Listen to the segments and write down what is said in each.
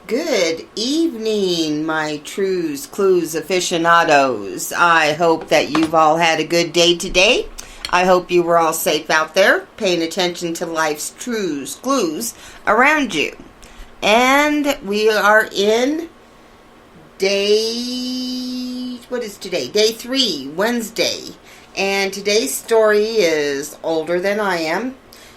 Good evening, my Trues, Clues aficionados. I hope that you've all had a good day today. I hope you were all safe out there, paying attention to life's trues, clues around you. And we are in what is today? Day 3, Wednesday. And today's story is older than I am.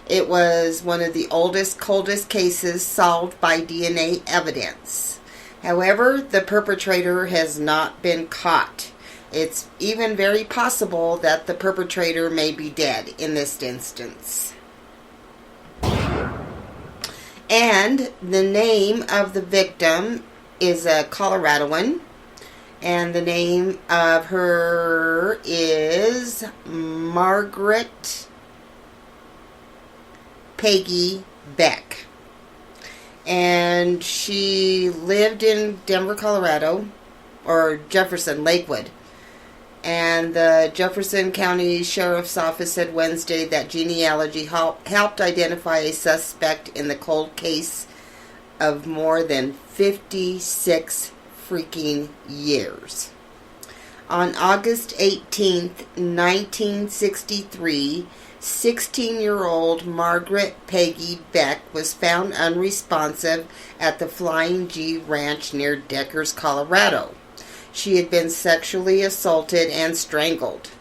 It was one of the oldest, coldest cases solved by DNA evidence. However, the perpetrator has not been caught. It's even very possible that the perpetrator may be dead in this instance. And the name of the victim is a Coloradoan. And the name of her is Margaret Peggy Beck. And she lived in Denver, Colorado, or Jefferson, Lakewood. And the Jefferson County Sheriff's Office said Wednesday that genealogy helped identify a suspect in the cold case of more than 56 freaking years. On August 18th, 1963, 16-year-old Margaret Peggy Beck was found unresponsive at the Flying G Ranch near Deckers, Colorado. She had been sexually assaulted and strangled.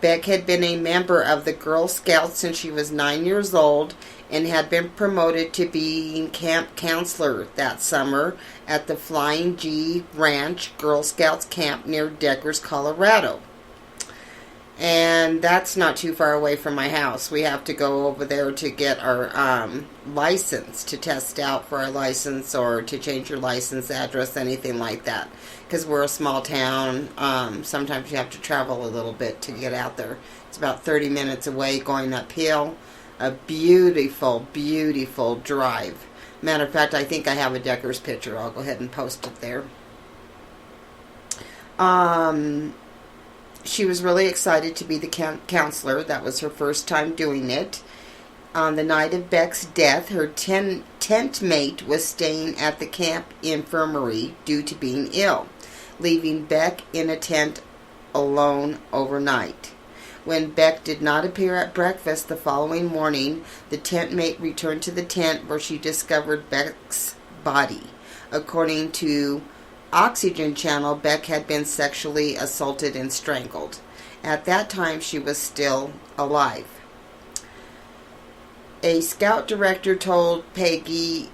Beck had been a member of the Girl Scouts since she was 9 years old and had been promoted to being camp counselor that summer at the Flying G Ranch Girl Scouts camp near Deckers, Colorado. And that's not too far away from my house. We have to go over there to get our license, to test out for our license or to change your license address, anything like that. Because we're a small town, sometimes you have to travel a little bit to get out there. It's about 30 minutes away going uphill. A beautiful, beautiful drive. Matter of fact, I think I have a Deckers picture. I'll go ahead and post it there. She was really excited to be the counselor. That was her first time doing it. On the night of Beck's death, her tent mate was staying at the camp infirmary due to being ill, leaving Beck in a tent alone overnight. When Beck did not appear at breakfast the following morning, the tent mate returned to the tent where she discovered Beck's body. According to Oxygen Channel, Beck had been sexually assaulted and strangled. At that time, she was still alive. A scout director told police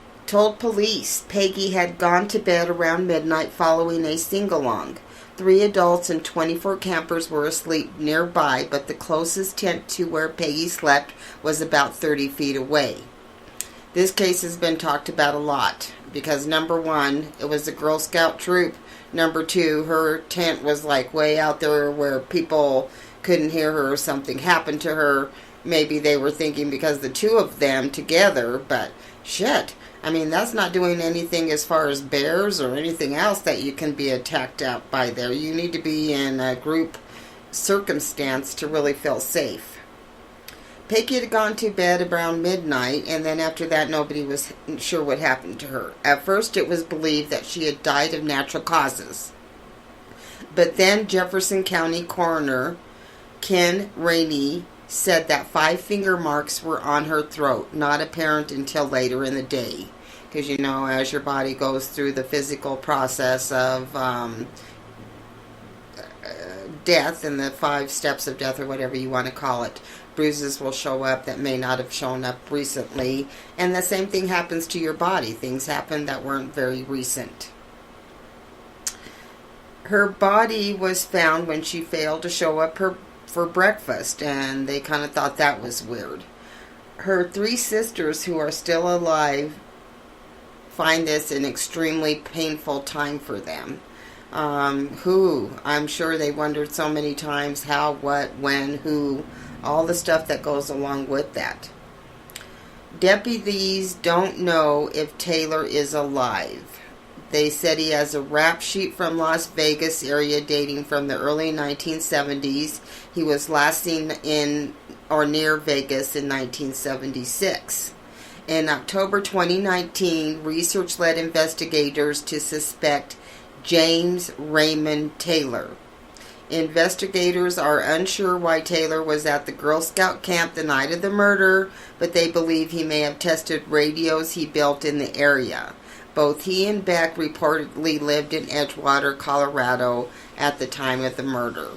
Peggy had gone to bed around midnight following a sing-along. 3 adults and 24 campers were asleep nearby, but the closest tent to where Peggy slept was about 30 feet away. This case has been talked about a lot because, number one, it was a Girl Scout troop. Number two, her tent was like way out there where people couldn't hear her or something happened to her. Maybe they were thinking because the two of them together, but shit. I mean, that's not doing anything as far as bears or anything else that you can be attacked out by there. You need to be in a group circumstance to really feel safe. Peggy had gone to bed around midnight, and then after that, nobody was sure what happened to her. At first, it was believed that she had died of natural causes. But then Jefferson County Coroner Ken Rainey said that 5 finger marks were on her throat, not apparent until later in the day. Because, you know, as your body goes through the physical process of death and the 5 steps of death or whatever you want to call it, bruises will show up that may not have shown up recently. And the same thing happens to your body. Things happen that weren't very recent. Her body was found when she failed to show up for breakfast, and they kind of thought that was weird. Her 3 sisters who are still alive find this an extremely painful time for them. I'm sure they wondered so many times how, what, when, who, all the stuff that goes along with that. Deputies don't know if Taylor is alive. They said he has a rap sheet from Las Vegas area dating from the early 1970s. He was last seen in or near Vegas in 1976. In October 2019, research led investigators to suspect James Raymond Taylor. Investigators are unsure why Taylor was at the Girl Scout camp the night of the murder, but they believe he may have tested radios he built in the area. Both he and Beck reportedly lived in Edgewater, Colorado at the time of the murder.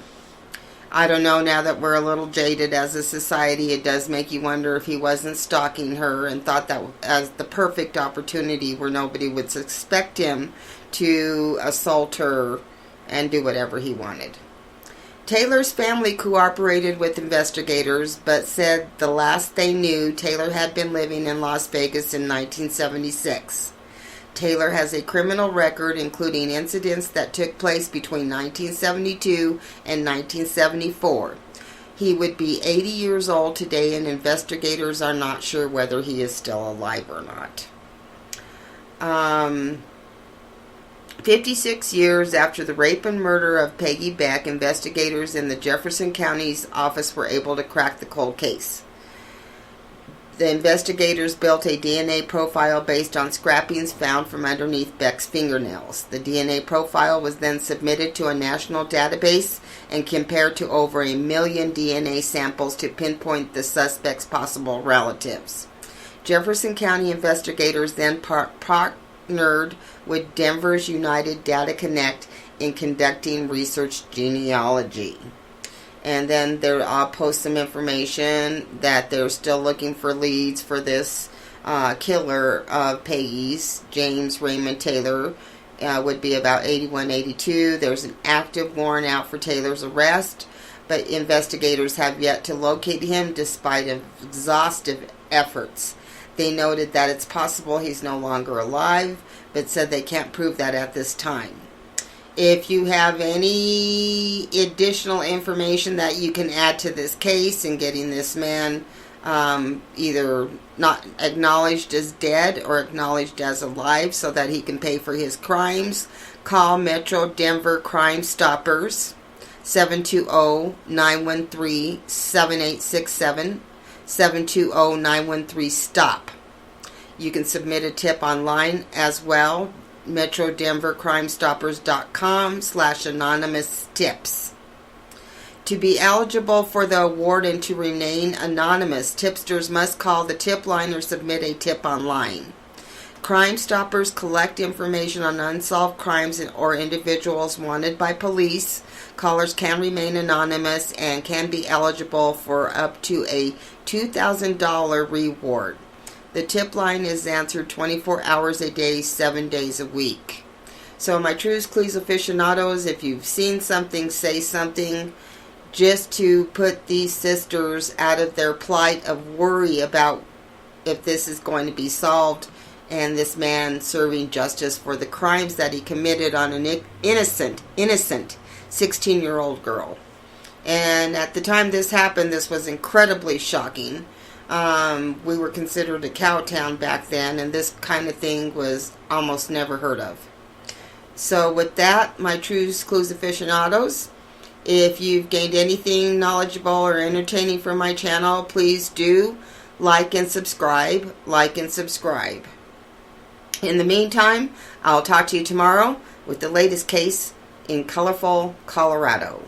I don't know, now that we're a little jaded as a society, it does make you wonder if he wasn't stalking her and thought that as the perfect opportunity where nobody would suspect him to assault her and do whatever he wanted. Taylor's family cooperated with investigators, but said the last they knew, Taylor had been living in Las Vegas in 1976. Taylor has a criminal record, including incidents that took place between 1972 and 1974. He would be 80 years old today, and investigators are not sure whether he is still alive or not. 56 years after the rape and murder of Peggy Beck, investigators in the Jefferson County's office were able to crack the cold case. The investigators built a DNA profile based on scrapings found from underneath Beck's fingernails. The DNA profile was then submitted to a national database and compared to over 1 million DNA samples to pinpoint the suspect's possible relatives. Jefferson County investigators then partnered with Denver's United Data Connect in conducting research genealogy. And then I'll post some information that they're still looking for leads for this killer of Peggy's, James Raymond Taylor. Would be about 81, 82. There's an active warrant out for Taylor's arrest, but investigators have yet to locate him despite exhaustive efforts. They noted that it's possible he's no longer alive, but said they can't prove that at this time. If you have any additional information that you can add to this case in getting this man either not acknowledged as dead or acknowledged as alive so that he can pay for his crimes, call Metro Denver Crime Stoppers 720-913-7867, 720-913-STOP. You can submit a tip online as well, MetroDenverCrimeStoppers.com/anonymous tips. To be eligible for the award and to remain anonymous, tipsters must call the tip line or submit a tip online. Crime Stoppers collect information on unsolved crimes or individuals wanted by police. Callers can remain anonymous and can be eligible for up to a $2,000 reward. The tip line is answered 24 hours a day, 7 days a week. So my Trues, Clues aficionados, if you've seen something, say something, just to put these sisters out of their plight of worry about if this is going to be solved and this man serving justice for the crimes that he committed on an innocent 16-year-old girl. And at the time this happened, this was incredibly shocking. We were considered a cow town back then, and this kind of thing was almost never heard of. So with that, my Trues, Clues aficionados, if you've gained anything knowledgeable or entertaining from my channel, please do like and subscribe. In the meantime, I'll talk to you tomorrow with the latest case in colorful Colorado.